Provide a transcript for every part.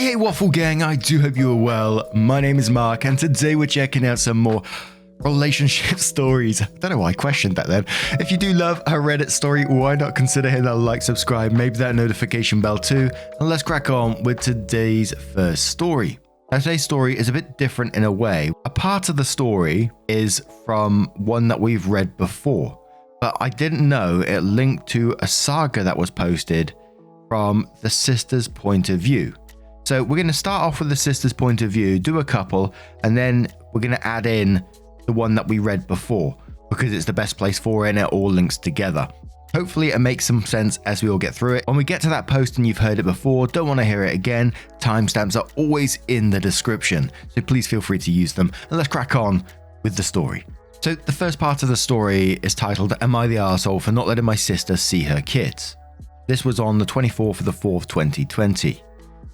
Hey Waffle Gang, I do hope you are well. My name is Mark and today we're checking out some more relationship stories. I don't know why I questioned that then. If you do love a Reddit story, why not consider hitting that like, subscribe, maybe that notification bell too, and let's crack on with today's first story. Now today's story is a bit different in a way. A part of the story is from one that we've read before, but I didn't know it linked to a saga that was posted from the sister's point of view. So we're going to start off with the sister's point of view, do a couple, and then we're going to add in the one that we read before because it's the best place for it and it all links together. Hopefully it makes some sense as we all get through it. When we get to that post and you've heard it before, don't want to hear it again, timestamps are always in the description, so please feel free to use them. And let's crack on with the story. So the first part of the story is titled, Am I the Arsehole for not letting my sister see her kids? This was on the 24th of the 4th, 2020.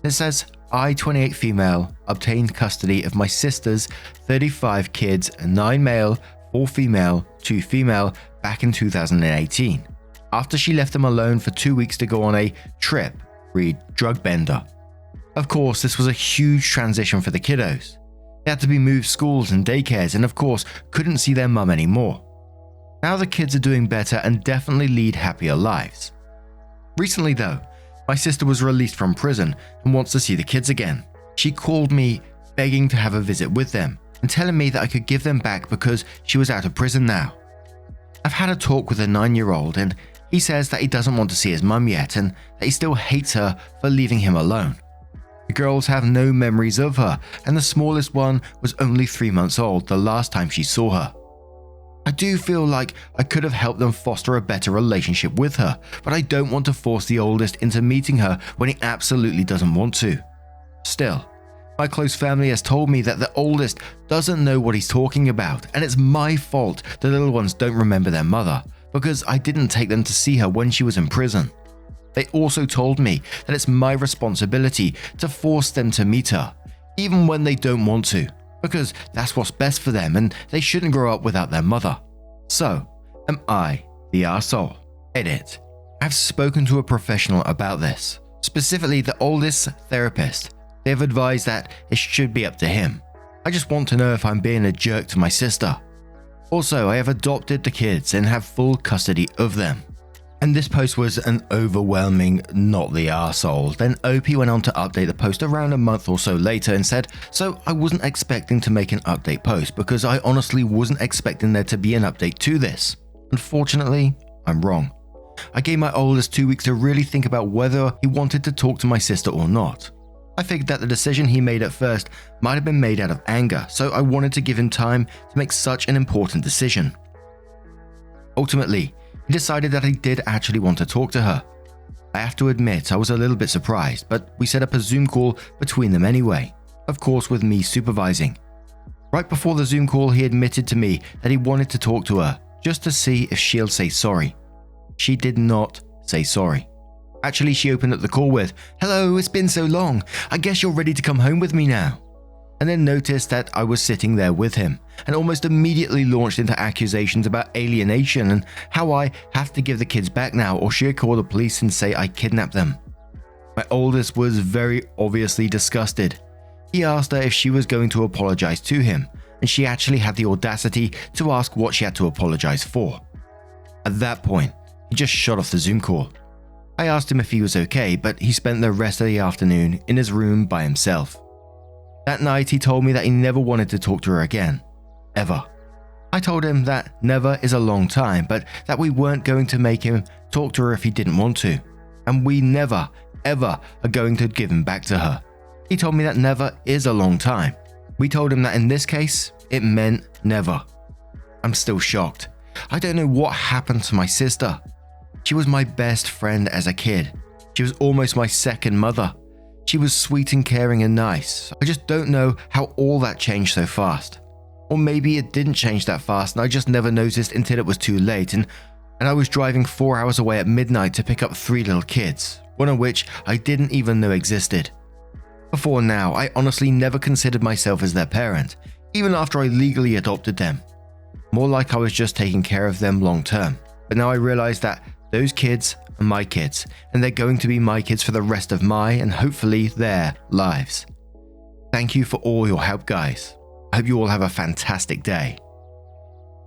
It says, I, 28 female, obtained custody of my sister's 35 kids, 9 male, 4 female, 2 female, back in 2018. After she left them alone for 2 weeks to go on a trip, read drug bender. Of course, this was a huge transition for the kiddos. They had to be moved schools and daycares and of course couldn't see their mum anymore. Now the kids are doing better and definitely lead happier lives. Recently though, my sister was released from prison and wants to see the kids again. She called me begging to have a visit with them and telling me that I could give them back because she was out of prison now. I've had a talk with a 9-year-old and he says that he doesn't want to see his mum yet and that he still hates her for leaving him alone. The girls have no memories of her and the smallest one was only 3 months old the last time she saw her. I do feel like I could have helped them foster a better relationship with her, but I don't want to force the oldest into meeting her when he absolutely doesn't want to. Still, my close family has told me that the oldest doesn't know what he's talking about, and it's my fault the little ones don't remember their mother, because I didn't take them to see her when she was in prison. They also told me that it's my responsibility to force them to meet her, even when they don't want to, because that's what's best for them and they shouldn't grow up without their mother. So, am I the arsehole? Edit. I've spoken to a professional about this, specifically the oldest therapist. They have advised that it should be up to him. I just want to know if I'm being a jerk to my sister. Also, I have adopted the kids and have full custody of them. And this post was an overwhelming not the arsehole. Then OP went on to update the post around a month or so later and said, so I wasn't expecting to make an update post because I honestly wasn't expecting there to be an update to this. Unfortunately, I'm wrong. I gave my oldest 2 weeks to really think about whether he wanted to talk to my sister or not. I figured that the decision he made at first might have been made out of anger, so I wanted to give him time to make such an important decision. Ultimately, he decided that he did actually want to talk to her. I have to admit I was a little bit surprised, but we set up a Zoom call between them anyway, of course with me supervising. Right before the Zoom call he admitted to me that he wanted to talk to her, just to see if she'll say sorry. She did not say sorry. Actually, she opened up the call with, "Hello, it's been so long, I guess you're ready to come home with me now." And then noticed that I was sitting there with him and almost immediately launched into accusations about alienation and how I have to give the kids back now or she'll call the police and say I kidnapped them. My oldest was very obviously disgusted. He asked her if she was going to apologize to him and she actually had the audacity to ask what she had to apologize for. At that point, he just shut off the Zoom call. I asked him if he was okay, but he spent the rest of the afternoon in his room by himself. That night he told me that he never wanted to talk to her again. Ever. I told him that never is a long time, but that we weren't going to make him talk to her if he didn't want to. And we never, ever are going to give him back to her. He told me that never is a long time. We told him that in this case, it meant never. I'm still shocked. I don't know what happened to my sister. She was my best friend as a kid. She was almost my second mother. She was sweet and caring and nice. I just don't know how all that changed so fast. Or maybe it didn't change that fast and I just never noticed until it was too late and I was driving 4 hours away at midnight to pick up 3 little kids, one of which I didn't even know existed. Before now, I honestly never considered myself as their parent, even after I legally adopted them. More like I was just taking care of them long term. But now I realize that those kids are my kids, and they're going to be my kids for the rest of my and hopefully their lives. Thank you for all your help, guys. I hope you all have a fantastic day.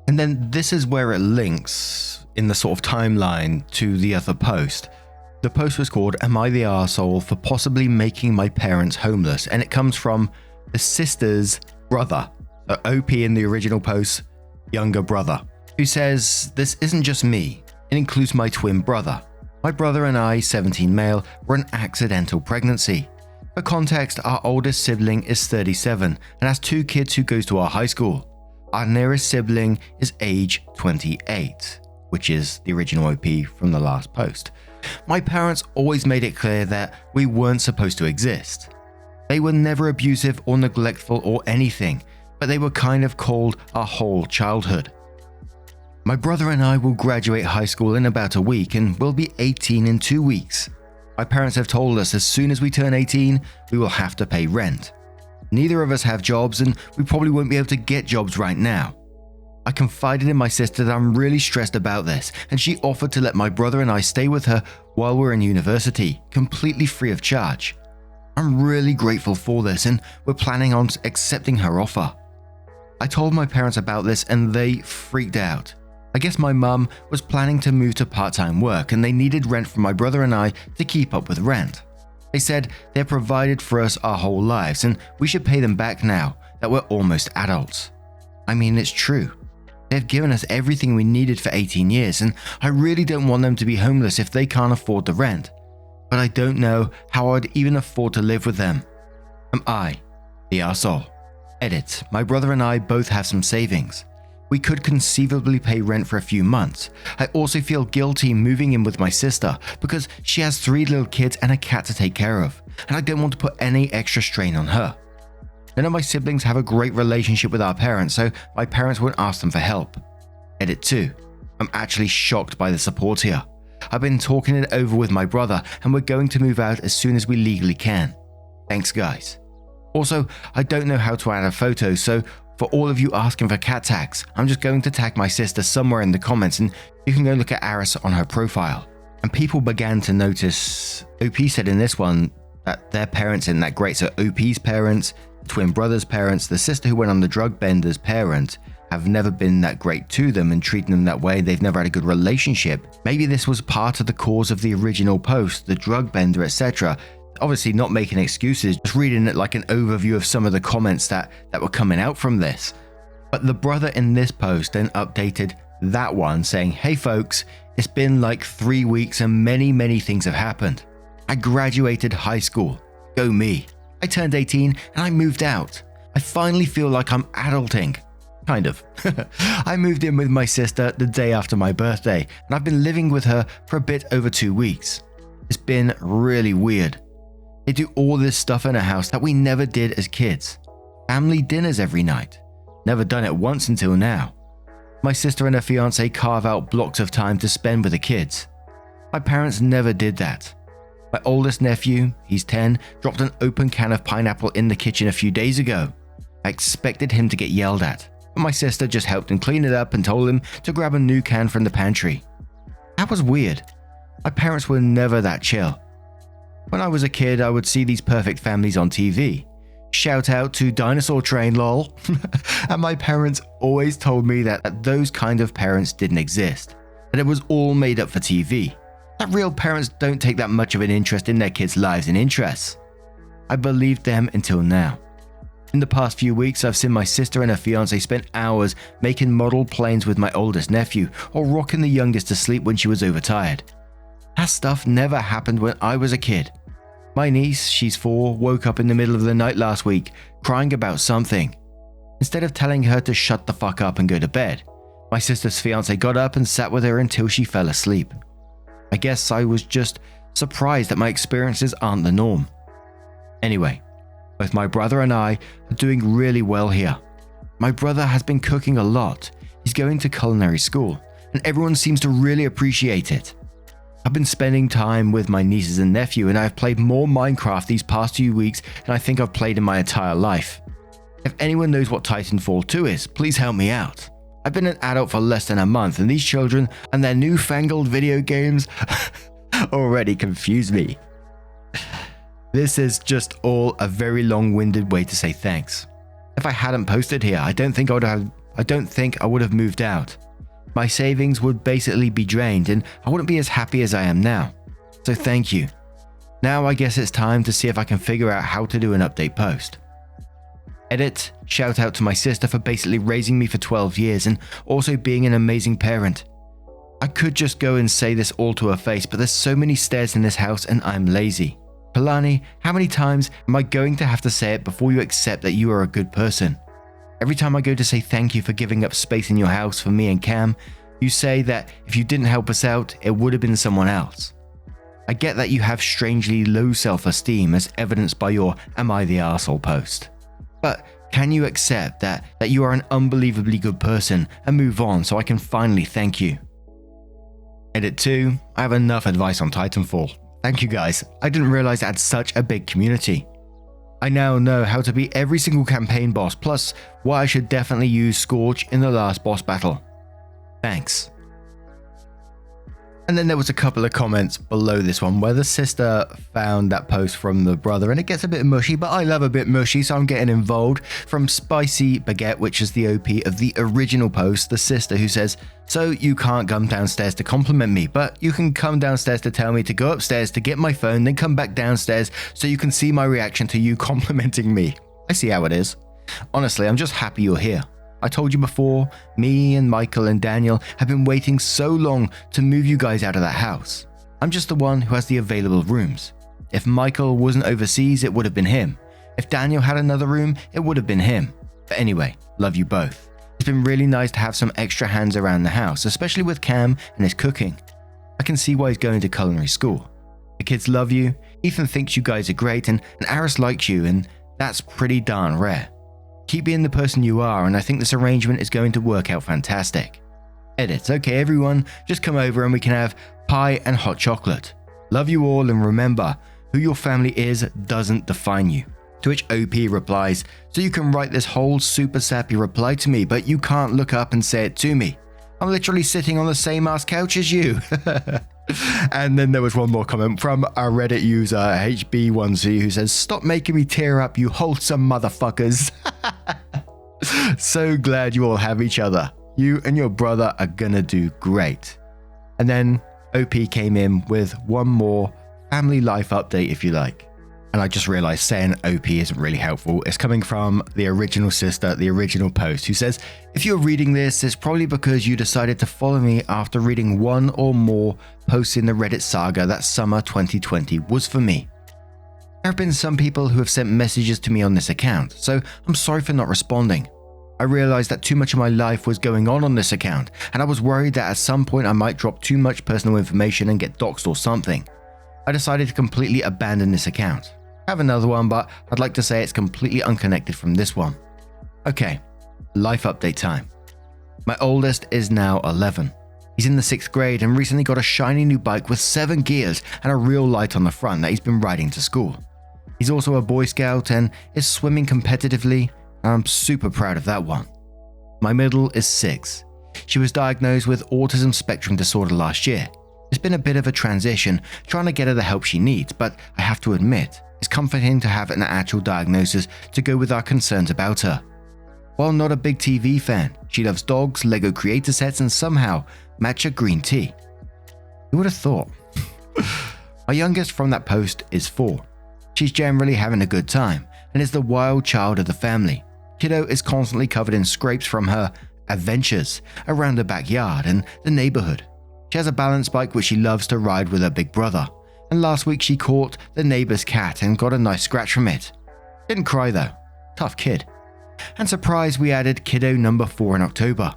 And then this is where it links in the sort of timeline to the other post. The post was called "Am I the Arsehole for possibly making my parents homeless?" and it comes from the sister's brother, OP in the original post, younger brother, who says, "This isn't just me, it includes my twin brother. My brother and I, 17 male, were an accidental pregnancy. For context, our oldest sibling is 37 and has 2 kids who goes to our high school. Our nearest sibling is age 28, which is the original OP from the last post. My parents always made it clear that we weren't supposed to exist. They were never abusive or neglectful or anything, but they were kind of cold our whole childhood. My brother and I will graduate high school in about a week and we'll be 18 in 2 weeks. My parents have told us as soon as we turn 18, we will have to pay rent. Neither of us have jobs and we probably won't be able to get jobs right now. I confided in my sister that I'm really stressed about this, and she offered to let my brother and I stay with her while we're in university, completely free of charge. I'm really grateful for this and we're planning on accepting her offer. I told my parents about this and they freaked out. I guess my mum was planning to move to part-time work and they needed rent for my brother and I to keep up with rent. They said they're provided for us our whole lives and we should pay them back now that we're almost adults. I mean, it's true. They've given us everything we needed for 18 years and I really don't want them to be homeless if they can't afford the rent. But I don't know how I'd even afford to live with them. Am I the arsehole? Edit. My brother and I both have some savings. We could conceivably pay rent for a few months. I also feel guilty moving in with my sister because she has 3 little kids and a cat to take care of, and I don't want to put any extra strain on her. None of my siblings have a great relationship with our parents, so my parents won't ask them for help. Edit 2. I'm actually shocked by the support here. I've been talking it over with my brother and we're going to move out as soon as we legally can. Thanks, guys. Also, I don't know how to add a photo, so for all of you asking for cat tags, I'm just going to tag my sister somewhere in the comments and you can go look at Aris on her profile. And people began to notice, OP said in this one that their parents aren't that great, so OP's parents, twin brother's parents, the sister who went on the drug bender's parent, have never been that great to them and treating them that way. They've never had a good relationship. Maybe this was part of the cause of the original post, the drug bender, etc. Obviously not making excuses, just reading it like an overview of some of the comments that were coming out from this. But the brother in this post then updated that one saying, "Hey folks, it's been like 3 weeks and many things have happened. I graduated high school. Go me. I turned 18 and I moved out. I finally feel like I'm adulting. Kind of. I moved in with my sister the day after my birthday and I've been living with her for a bit over 2 weeks. It's been really weird. They do all this stuff in a house that we never did as kids. Family dinners every night. Never done it once until now. My sister and her fiance carve out blocks of time to spend with the kids. My parents never did that. My oldest nephew, he's 10, dropped an open can of pineapple in the kitchen a few days ago. I expected him to get yelled at, but my sister just helped him clean it up and told him to grab a new can from the pantry. That was weird. My parents were never that chill. When I was a kid, I would see these perfect families on TV. Shout out to Dinosaur Train lol. And my parents always told me that those kind of parents didn't exist, that it was all made up for TV, that real parents don't take that much of an interest in their kids' lives and interests. I believed them until now. In the past few weeks, I've seen my sister and her fiance spend hours making model planes with my oldest nephew or rocking the youngest to sleep when she was overtired. That stuff never happened when I was a kid. My niece, she's 4, woke up in the middle of the night last week, crying about something. Instead of telling her to shut the fuck up and go to bed, my sister's fiance got up and sat with her until she fell asleep. I guess I was just surprised that my experiences aren't the norm. Anyway, both my brother and I are doing really well here. My brother has been cooking a lot. He's going to culinary school, and everyone seems to really appreciate it. I've been spending time with my nieces and nephew, and I've played more Minecraft these past few weeks than I think I've played in my entire life. If anyone knows what Titanfall 2 is, please help me out. I've been an adult for less than a month, and these children and their newfangled video games already confused me. This is just all a very long-winded way to say thanks. If I hadn't posted here, I don't think I would have moved out. My savings would basically be drained and I wouldn't be as happy as I am now. So thank you. Now I guess it's time to see if I can figure out how to do an update post. Edit, shout out to my sister for basically raising me for 12 years and also being an amazing parent. I could just go and say this all to her face, but there's so many stairs in this house and I'm lazy. Polani, how many times am I going to have to say it before you accept that you are a good person? Every time I go to say thank you for giving up space in your house for me and Cam, you say that if you didn't help us out, it would have been someone else. I get that you have strangely low self-esteem as evidenced by your Am I the Arsehole post. But can you accept that you are an unbelievably good person and move on so I can finally thank you? Edit 2. I have enough advice on Titanfall. Thank you guys. I didn't realize it had such a big community. I now know how to beat every single campaign boss, plus why I should definitely use Scorch in the last boss battle. Thanks. And then there was a couple of comments below this one where the sister found that post from the brother and it gets a bit mushy, but I love a bit mushy, so I'm getting involved. From Spicy Baguette, which is the OP of the original post, the sister who says, so you can't come downstairs to compliment me, but you can come downstairs to tell me to go upstairs to get my phone, then come back downstairs so you can see my reaction to you complimenting me. I see how it is. Honestly, I'm just happy you're here. I told you before, me and Michael and Daniel have been waiting so long to move you guys out of that house. I'm just the one who has the available rooms. If Michael wasn't overseas, it would have been him. If Daniel had another room, it would have been him. But anyway, love you both. It's been really nice to have some extra hands around the house, especially with Cam and his cooking. I can see why he's going to culinary school. The kids love you, Ethan thinks you guys are great, and Aris likes you, and that's pretty darn rare. Keep being the person you are, and I think this arrangement is going to work out fantastic. Edit. Okay, everyone, just come over and we can have pie and hot chocolate. Love you all, and remember, who your family is doesn't define you. To which OP replies, so you can write this whole super sappy reply to me, but you can't look up and say it to me. I'm literally sitting on the same ass couch as you. And then there was one more comment from our Reddit user HB1C who says, stop making me tear up, you wholesome motherfuckers. So glad you all have each other. You and your brother are gonna do great. And then OP came in with one more family life update, if you like. And I just realized saying OP isn't really helpful. It's coming from the original sister, the original post, who says, if you're reading this, it's probably because you decided to follow me after reading one or more posts in the Reddit saga that summer 2020 was for me. There have been some people who have sent messages to me on this account, so I'm sorry for not responding. I realized that too much of my life was going on this account, and I was worried that at some point I might drop too much personal information and get doxed or something. I decided to completely abandon this account. I have another one, but I'd like to say it's completely unconnected from this one. Okay, life update time. My oldest is now 11. He's in the 6th grade and recently got a shiny new bike with 7 gears and a real light on the front that he's been riding to school. He's also a Boy Scout and is swimming competitively, and I'm super proud of that one. My middle is 6. She was diagnosed with autism spectrum disorder last year. It's been a bit of a transition trying to get her the help she needs, but I have to admit, it's comforting to have an actual diagnosis to go with our concerns about her. While not a big TV fan, she loves dogs, Lego creator sets, and somehow matcha green tea. Who would have thought? My youngest from that post is 4. She's generally having a good time and is the wild child of the family. Kiddo is constantly covered in scrapes from her adventures around the backyard and the neighborhood. She has a balance bike which she loves to ride with her big brother. And last week she caught the neighbor's cat and got a nice scratch from it. Didn't cry though. Tough kid. And surprise, we added kiddo number 4 in October.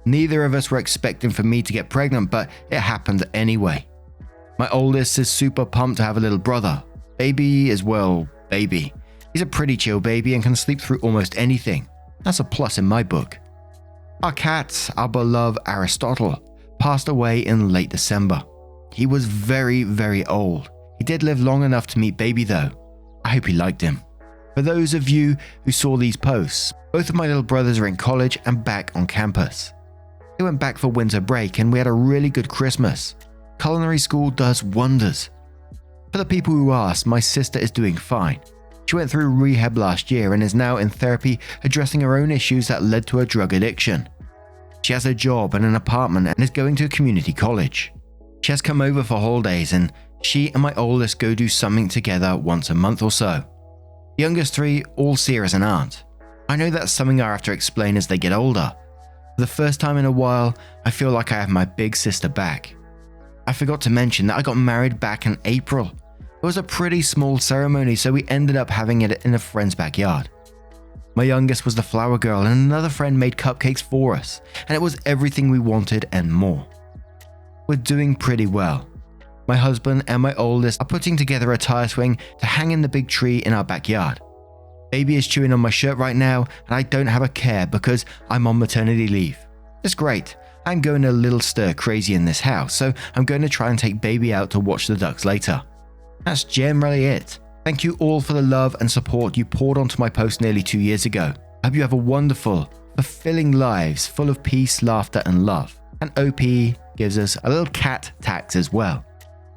Neither of us were expecting for me to get pregnant, but it happened anyway. My oldest is super pumped to have a little brother. Baby is, well, baby. He's a pretty chill baby and can sleep through almost anything. That's a plus in my book. Our cat, our beloved Aristotle, passed away in late December. He was very, very old. He did live long enough to meet baby though. I hope he liked him. For those of you who saw these posts, both of my little brothers are in college and back on campus. They went back for winter break and we had a really good Christmas. Culinary school does wonders. For the people who ask, my sister is doing fine. She went through rehab last year and is now in therapy addressing her own issues that led to her drug addiction. She has a job and an apartment and is going to a community college. She has come over for holidays and she and my oldest go do something together once a month or so. The youngest three all see her as an aunt. I know that's something I have to explain as they get older. For the first time in a while, I feel like I have my big sister back. I forgot to mention that I got married back in April. It was a pretty small ceremony, so we ended up having it in a friend's backyard. My youngest was the flower girl and another friend made cupcakes for us, and it was everything we wanted and more. We're doing pretty well. My husband and my oldest are putting together a tire swing to hang in the big tree in our backyard. Baby is chewing on my shirt right now and I don't have a care because I'm on maternity leave. It's great. I'm going a little stir crazy in this house, so I'm going to try and take baby out to watch the ducks later. That's generally it. Thank you all for the love and support you poured onto my post nearly 2 years ago. I hope you have a wonderful, fulfilling lives full of peace, laughter and love. And OP gives us a little cat tax as well.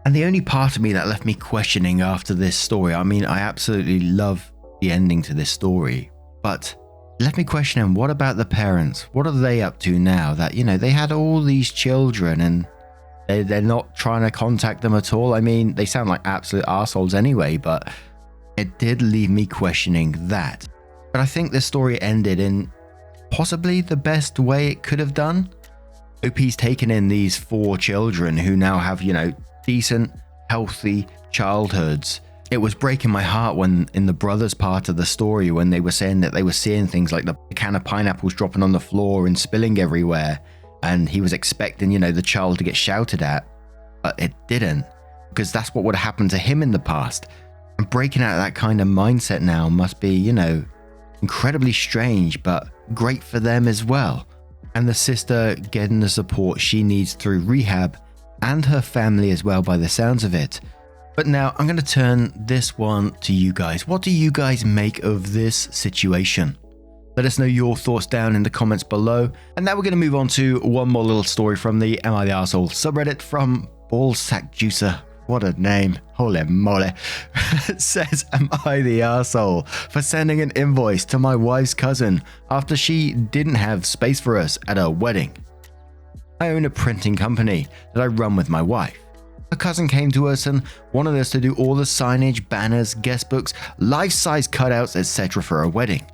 And the only part of me that left me questioning after this story, I mean, I absolutely love the ending to this story, but it left me questioning, what about the parents? What are they up to now that, they had all these children and they're not trying to contact them at all? I mean, they sound like absolute assholes anyway, but it did leave me questioning that. But I think this story ended in possibly the best way it could have done. OP's taken in these 4 children who now have, decent, healthy childhoods. It was breaking my heart when in the brothers part of the story when they were saying that they were seeing things like the can of pineapples dropping on the floor and spilling everywhere, and he was expecting, the child to get shouted at, but it didn't, because that's what would have happened to him in the past. And breaking out of that kind of mindset now must be, incredibly strange, but great for them as well. And the sister getting the support she needs through rehab, and her family as well by the sounds of it. But now I'm going to turn this one to you guys. What do you guys make of this situation? Let us know your thoughts down in the comments below. And now we're going to move on to one more little story from the Am I the Arsehole subreddit from Ballsack Juicer. What a name. Holy moly. It says, am I the arsehole for sending an invoice to my wife's cousin after she didn't have space for us at her wedding? I own a printing company that I run with my wife. Her cousin came to us and wanted us to do all the signage, banners, guest books, life-size cutouts, etc. for her wedding.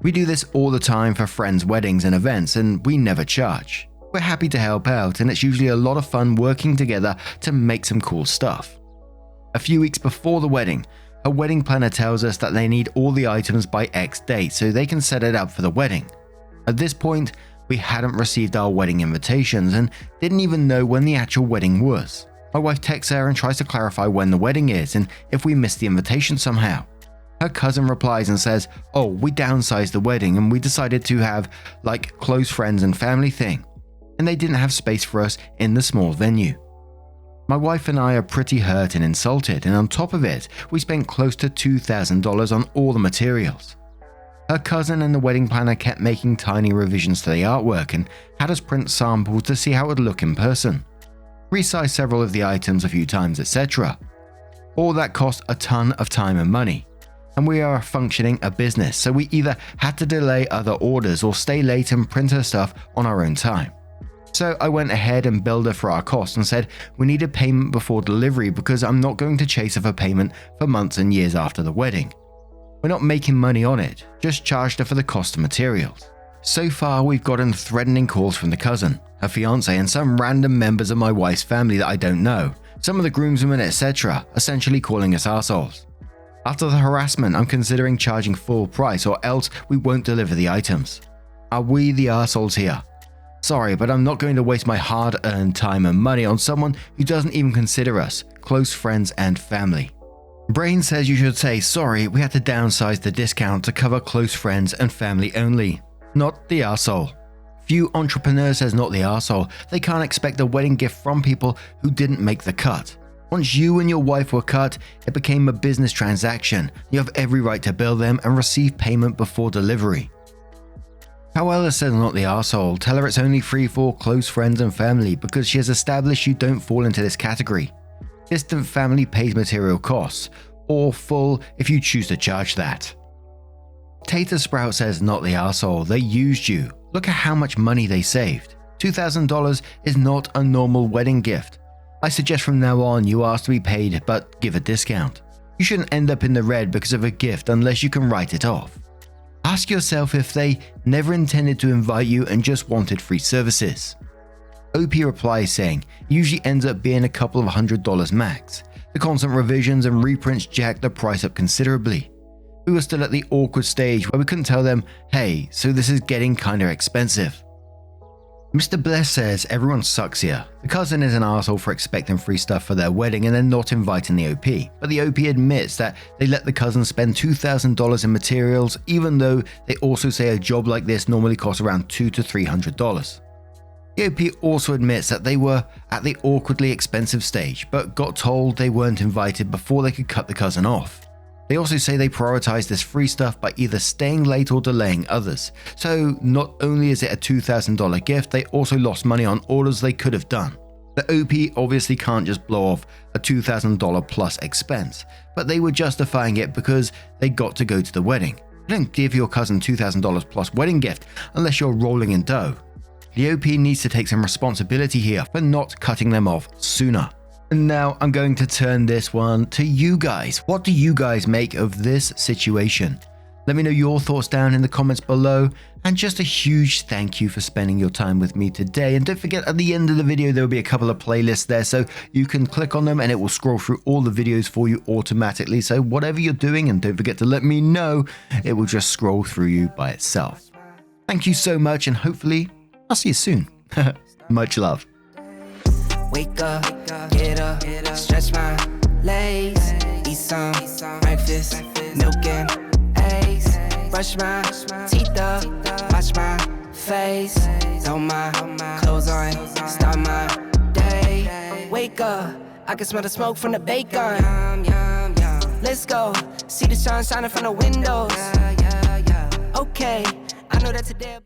We do this all the time for friends' weddings and events, and we never charge. We're happy to help out, and it's usually a lot of fun working together to make some cool stuff. A few weeks before the wedding, her wedding planner tells us that they need all the items by X date so they can set it up for the wedding. At this point, we hadn't received our wedding invitations and didn't even know when the actual wedding was. My wife texts her and tries to clarify when the wedding is and if we missed the invitation somehow. Her cousin replies and says, oh, we downsized the wedding and we decided to have like close friends and family thing, and they didn't have space for us in the small venue. My wife and I are pretty hurt and insulted, and on top of it, we spent close to $2,000 on all the materials. Her cousin and the wedding planner kept making tiny revisions to the artwork and had us print samples to see how it would look in person. Resize several of the items a few times, etc. All that cost a ton of time and money, and we are functioning a business, so we either had to delay other orders or stay late and print her stuff on our own time. So I went ahead and billed her for our costs and said we needed payment before delivery because I'm not going to chase her for payment for months and years after the wedding. We're not making money on it, just charged her for the cost of materials. So far, we've gotten threatening calls from the cousin, her fiance, and some random members of my wife's family that I don't know, some of the groomsmen, etc., essentially calling us arseholes. After the harassment, I'm considering charging full price or else we won't deliver the items. Are we the arseholes here? Sorry, but I'm not going to waste my hard-earned time and money on someone who doesn't even consider us close friends and family. Brain says you should say, sorry, we had to downsize the discount to cover close friends and family only. Not the arsehole. Few entrepreneurs says not the arsehole. They can't expect a wedding gift from people who didn't make the cut. Once you and your wife were cut, it became a business transaction. You have every right to bill them and receive payment before delivery. However, says Not the Arsehole, tell her it's only free for close friends and family because she has established you don't fall into this category. Distant family pays material costs, or full if you choose to charge that. Tater Sprout says Not the Arsehole, they used you. Look at how much money they saved. $2,000 is not a normal wedding gift. I suggest from now on you ask to be paid but give a discount. You shouldn't end up in the red because of a gift unless you can write it off. Ask yourself if they never intended to invite you and just wanted free services. OP replies saying, usually ends up being a couple of $100 max. The constant revisions and reprints jacked the price up considerably. We were still at the awkward stage where we couldn't tell them, hey, so this is getting kinda expensive. Mr. Bless says everyone sucks here. The cousin is an arsehole for expecting free stuff for their wedding and then not inviting the OP. But the OP admits that they let the cousin spend $2,000 in materials, even though they also say a job like this normally costs around $200 to $300. The OP also admits that they were at the awkwardly expensive stage, but got told they weren't invited before they could cut the cousin off. They also say they prioritized this free stuff by either staying late or delaying others. So not only is it a $2,000 gift, they also lost money on orders they could have done. The OP obviously can't just blow off a $2,000 plus expense, but they were justifying it because they got to go to the wedding. You don't give your cousin $2,000 plus wedding gift unless you're rolling in dough. The OP needs to take some responsibility here for not cutting them off sooner. And now I'm going to turn this one to you guys. What do you guys make of this situation? Let me know your thoughts down in the comments below, and just a huge thank you for spending your time with me today. And don't forget, at the end of the video there will be a couple of playlists there, so you can click on them and it will scroll through all the videos for you automatically. So whatever you're doing, and don't forget to let me know, it will just scroll through you by itself. Thank you so much, and hopefully I'll see you soon. Much love. Wake up, get up, stretch my legs, eat some breakfast, milk and eggs, brush my teeth up, wash my face, throw my clothes on, start my day. Wake up, I can smell the smoke from the bacon. Let's go, see the sun shining from the windows. Okay, I know that today